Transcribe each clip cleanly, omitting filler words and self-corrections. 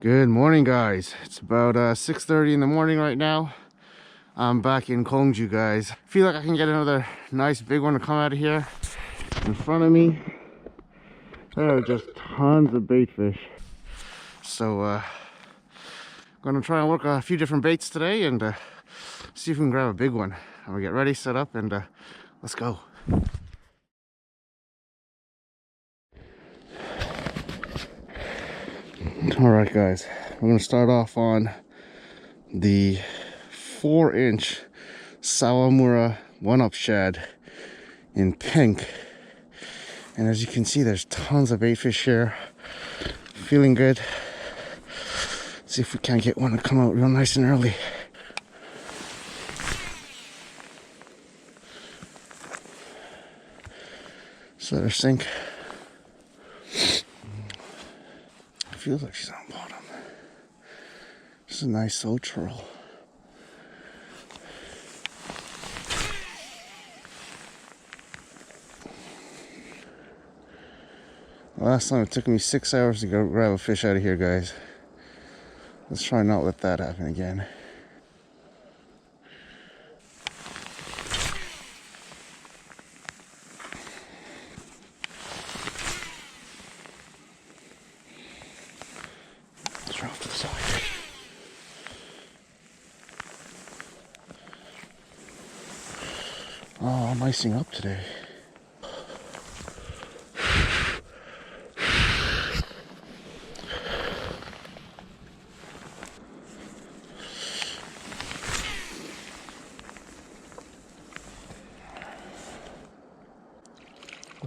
Good morning, guys. It's about 6:30 in the morning right now. I'm back in Gyeryong, guys. Feel like I can get another nice big one to come out of here. In front of me, there are just tons of bait fish. So I'm gonna try and work a few different baits today and see if we can grab a big one. I'm gonna get ready, set up, and let's go. Alright guys, we're going to start off on the 4-inch Sawamura 1-up shad in pink. And as you can see, there's tons of bait fish here. Feeling good. See if we can't get one to come out real nice and early. So let her sink. Feels like she's on bottom. This is a nice slow twirl. Last time it took me 6 hours to go grab a fish out of here, guys. Let's try not let that happen again. Off to the side. Oh, I'm icing up today.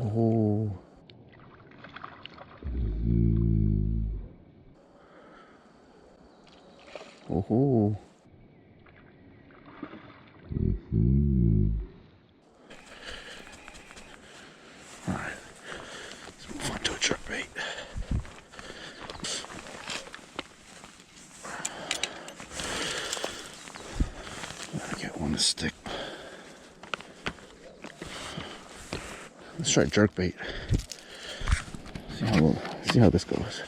Oh. Oh. Alright, let's move on to a jerk bait. Gotta get one to stick. Let's try jerk bait. See how this goes.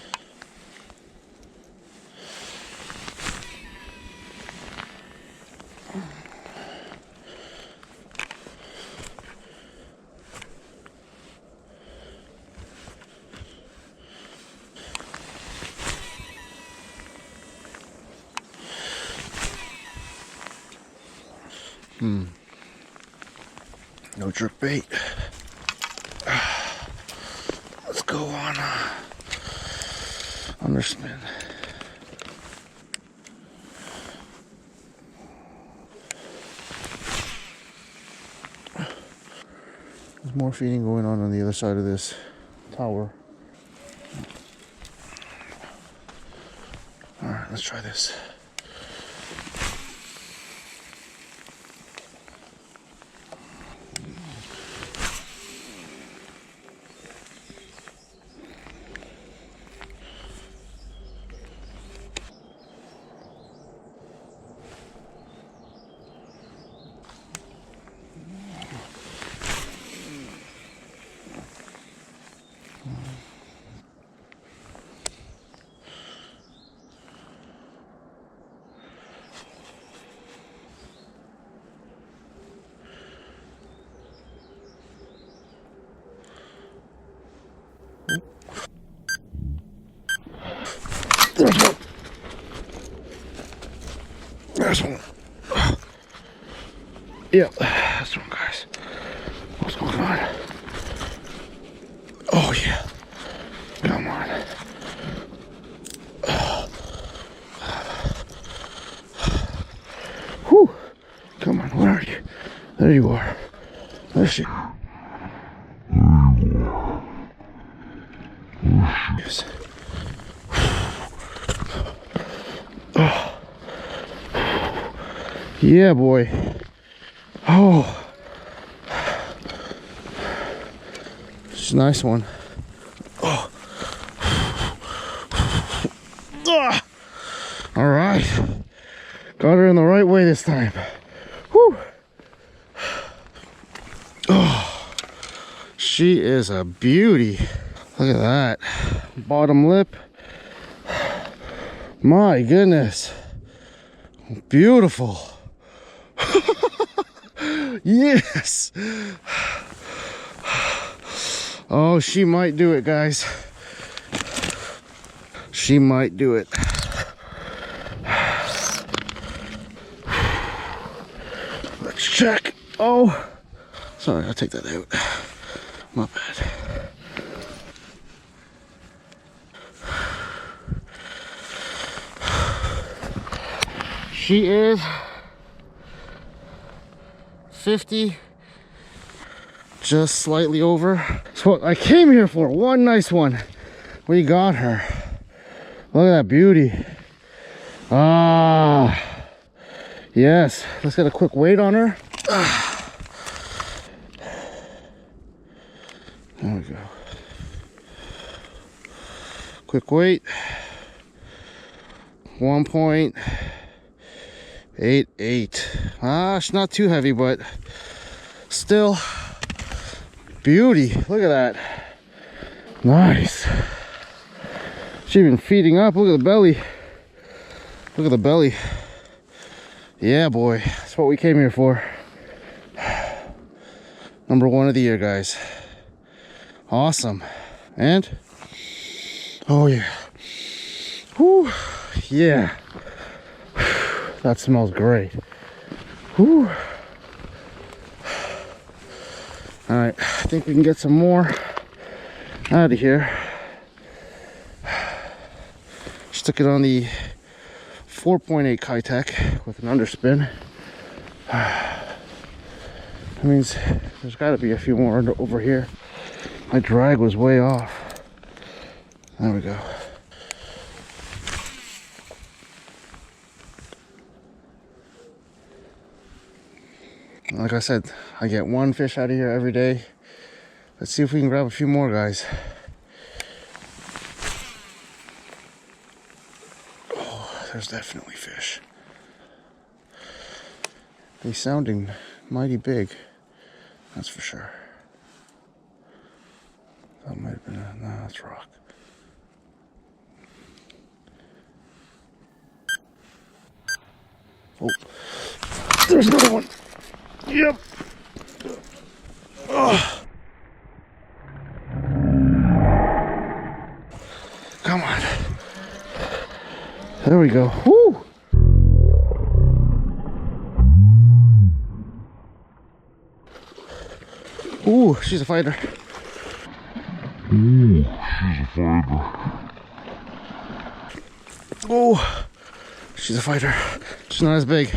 No jerk bait. Let's go on underspin. There's more feeding going on the other side of this tower. All right, let's try this. There's one. There's one. Yep, that's one, guys. What's going on? Oh yeah. Come on. Whew. Come on, where are you? There you are. There she is. Yes. Oh. Yeah, boy. Oh. It's a nice one. Oh. Ah. All right. Got her in the right way this time. Whew. Oh. She is a beauty. Look at that. Bottom lip. My goodness. Beautiful. Yes. Oh, she might do it, guys. She might do it. Let's check. Oh, sorry, I'll take that out. My bad. She is 50, just slightly over. That's what I came here for. One nice one. We got her. Look at that beauty. Ah, yes. Let's get a quick weight on her. There we go. Quick weight. 1.88. Ah, she's not too heavy, but still beauty. Look at that. Nice. She's even feeding up. Look at the belly. Look at the belly. Yeah, boy. That's what we came here for. Number 1 of the year, guys. Awesome. And oh yeah. Whew. Yeah. That smells great. Whew. All right, I think we can get some more out of here. Just took it on the 4.8 Keitech with an underspin. That means there's got to be a few more over here. My drag was way off. There we go. Like I said, I get one fish out of here every day. Let's see if we can grab a few more, guys. Oh, there's definitely fish. They're sounding mighty big, that's for sure. That might have been a, no, that's rock. Oh, there's another one. Yep. Oh. Come on. There we go. Woo. Ooh, she's a fighter. Ooh, she's a fighter. Oh, she's a fighter. She's not as big,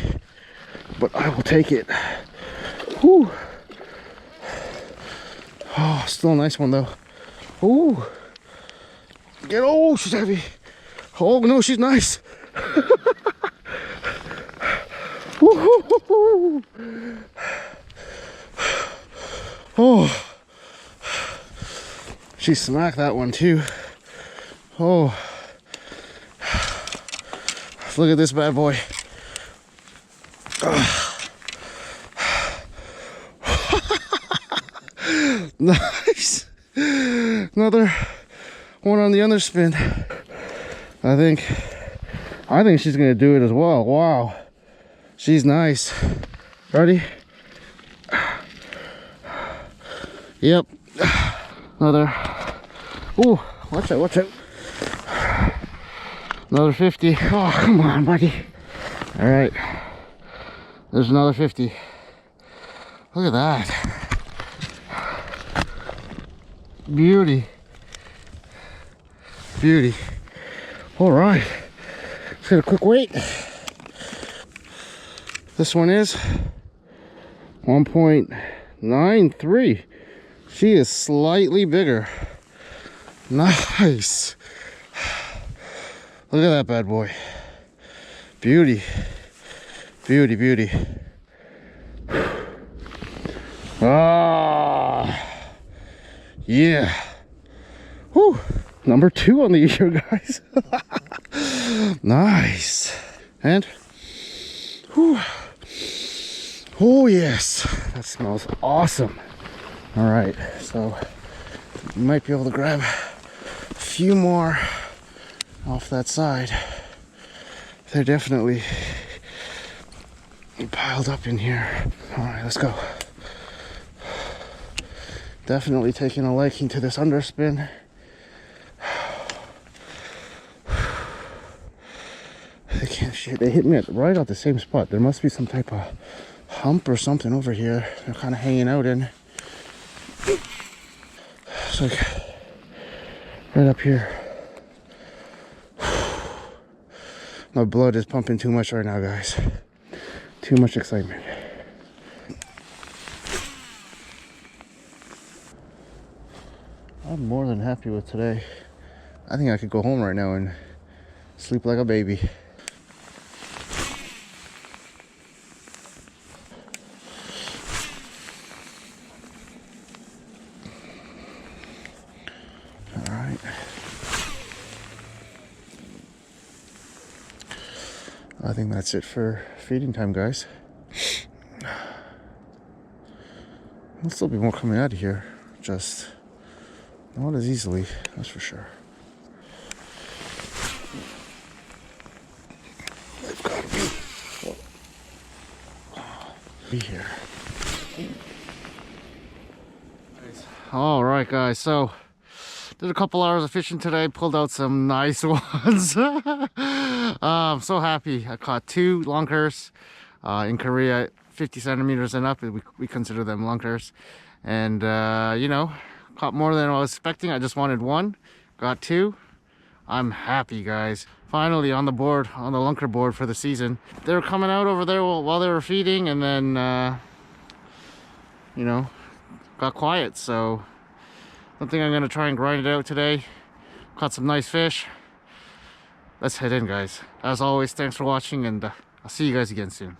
but I will take it. Whew. Oh, still a nice one though. Ooh. Get, oh, she's heavy. Oh no, she's nice. Oh, she smacked that one too. Oh, look at this bad boy. Nice. Another one on the underspin. I think she's gonna do it as well. Wow, she's nice. Ready? Yep. Another. Ooh, watch out, watch out. Another 50. Oh, come on, buddy. All right. There's another 50. Look at that. Beauty. Beauty. All right. Let's get a quick weight. This one is 1.93. She is slightly bigger. Nice. Look at that bad boy. Beauty. Beauty, beauty. Ah. Yeah. Whew. Number 2 on the year, guys. Nice. And whew. Oh yes, that smells awesome. All right, so you might be able to grab a few more off that side. They're definitely piled up in here. All right, let's go. Definitely taking a liking to this underspin. They can't shoot. They hit me right at the same spot. There must be some type of hump or something over here. They're kind of hanging out in. It's like right up here. My blood is pumping too much right now, guys. Too much excitement. I'm more than happy with today. I think I could go home right now and sleep like a baby. All right. I think that's it for feeding time, guys. There'll still be more coming out of here. Just not as easily, that's for sure. They've got to be here. All right, guys. So did a couple hours of fishing today. Pulled out some nice ones. I'm so happy. I caught 2 lunkers in Korea, 50 centimeters and up. We consider them lunkers, and you know, caught more than I was expecting. I just wanted 1, got 2. I'm happy, guys. Finally on the board, on the lunker board for the season. They were coming out over there while they were feeding, and then you know, got quiet. So I think I'm gonna try and grind it out today. Caught some nice fish. Let's head in, guys. As always, thanks for watching, and I'll see you guys again soon.